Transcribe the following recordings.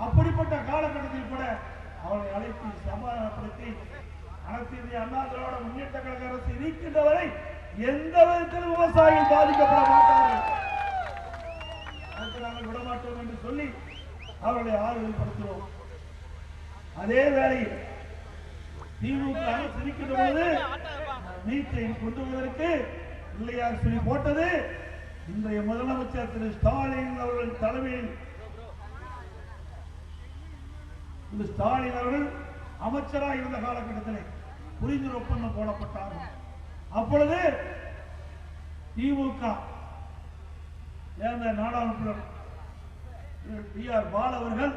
அப்படிப்பட்ட காலகட்டத்தில் கூட அவளை அழைத்து சமாதானப்படுத்தி அனைத்து இந்திய அண்ணா திராவிட முன்னேற்ற கழக அரசு இருக்கின்ற வரை எந்த விதத்திலும் விவசாயிகள் பாதிக்கப்பட மாட்டார்கள், நாங்கள் விடமாட்டோம் என்று சொல்லி அவர்களை ஆறுதல் படுத்துகிறோம். அதே வேளையில் திமுக அரசு இருக்கின்ற பொழுது நீட்டை கொண்டு வருவதற்கு பிள்ளையார் சொல்லி போட்டது இன்றைய முதலமைச்சர் திரு ஸ்டாலின் அவர்கள் தலைமையில் ஸ்டாலின் அவர்கள் அமைச்சராக இருந்த காலகட்டத்தில் புரிந்துணர்வு ஒப்பந்தம் போடப்பட்டார்கள். அப்பொழுது திமுக சேர்ந்த நாடாளுமன்ற டி.ஆர். பாலு அவர்கள்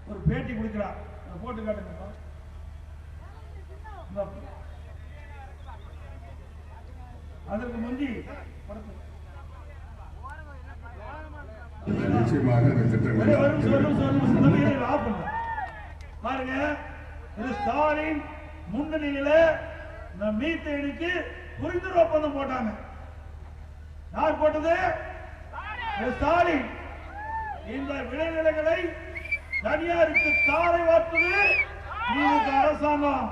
ஒரு பேட்டி கொடுக்கிறார். போட்டு காட்டுங்க. அதற்கு முந்தி பாருங்க, ஸ்டாலின் முன்னணியில மீத்தேனுக்கு புரிந்துணர்வு ஒப்பந்தம் போட்டாங்க. யார் போட்டது? ஸ்டாலின். இந்த விளைநிலங்களை தனியாருக்கு தாரை வார்த்தது திமுக அரசாங்கம்.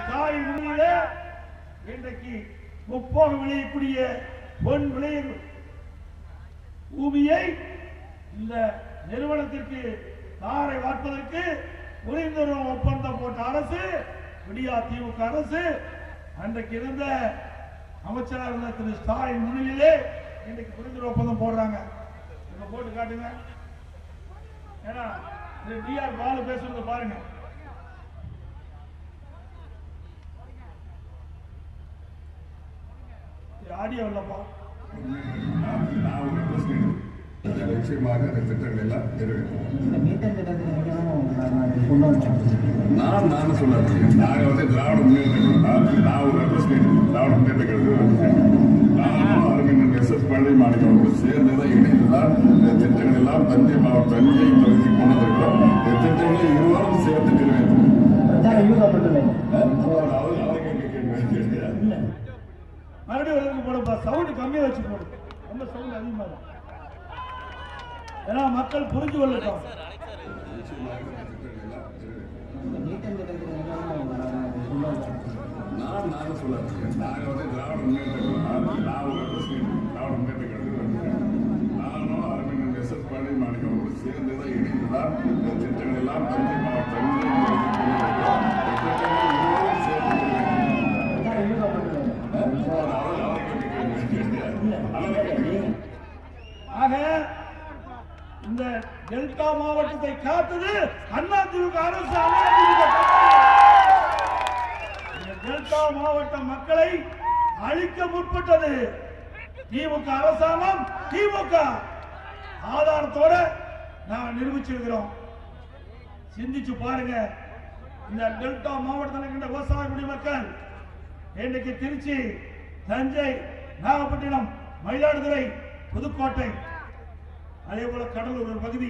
ஸ்டாலின் முன்னிலையில இன்றைக்கு முப்போக விளையக்கூடிய பொன் விளைய பூமியை இந்த நிறுவனத்திற்கு தாரை வார்ப்பதற்கு புரிந்துணர்வு ஒப்பந்தம் போட்ட அரசு விடியா திமுக அரசு. அன்றைக்கு இருந்த அமைச்சராக இருந்த திரு ஸ்டாலின் முன்னிலையிலே இன்றைக்கு புரிந்துணர்வு ஒப்பந்தம் போடுறாங்க. போட்டு காட்டுங்க. ஏன்னா டி.ஆர். பாலு பேசுறது பாருங்க. ஆடியோ இல்லப்பா. நிச்சயமாக அந்த திட்டங்கள் எல்லாம் நானும் சொல்லாது. நாங்கள் வந்து திராவிட முன்னேற்ற நான் ஒரு ரெப்ரஸன்டேட்டிவ் திராவிட முன்னேற்ற கழகம். நானும் அரவிந்தன் எஸ்.எஸ். பழனி மாநிலம் சேர்ந்துதான் இணைந்துதான் இந்த திட்டங்கள் எல்லாம் தஞ்சை மாவட்ட தஞ்சை பகுதி கொண்டு வந்திருக்கிறோம். இந்த திட்டங்களை இருவரும் சேர்த்து நிறைவேற்றும். மறுபடியும் போடுப்பா. சவுண்ட் கம்மியா வச்சு போடு. ரொம்ப சவுண்ட் அதிகமா இருக்கும். ஏன்னா மக்கள் புரிஞ்சு கொள்ளட்டும். நானும் சொல்லாது. நாங்கள் வந்து திராவிட முன்னேற்ற நான் ஒரு ரெப்ரஸன்டேட்டிவ் திராவிட முன்னேற்ற கழகம். நானும் அரவிந்தன் எஸ்.எஸ். பழனி மாநிலம் சேர்ந்துதான் இணைந்துதான் இந்த திட்டங்கள் எல்லாம் தஞ்சை மாவட்ட ஆக இந்த டெல்டா மாவட்டத்தை காத்தது அதிமுக அரசு. டெல்டா மாவட்ட மக்களை அழிக்க முற்பட்டது திமுக அரசாங்கம். திமுக ஆதாரத்தோட நாங்கள் நிரூபிச்சிருக்கிறோம். சிந்திச்சு பாருங்க. இந்த டெல்டா மாவட்டத்தில் இருக்கின்ற விவசாய குடிமக்கள் இன்றைக்கு திருச்சி, தஞ்சை, நாகப்பட்டினம், மயிலாடுதுறை, புதுக்கோட்டை, அதே போல கடலூர் ஒரு பகுதி,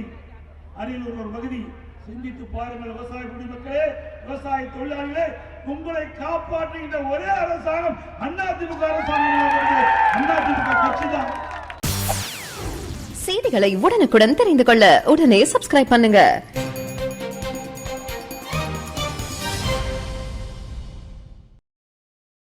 அரியலூர் ஒரு பகுதி. சிந்தித்து பாருங்கள் விவசாய குடிமக்களே, விவசாய தொழிலாளிகளே, உங்களை காப்பாற்றுகின்ற ஒரே அரசாங்கம் அதிமுக அரசாங்கம். அதிமுக கட்சி தான். செய்திகளை உடனுக்குடன் தெரிந்து கொள்ள உடனே சப்ஸ்கிரைப் பண்ணுங்க.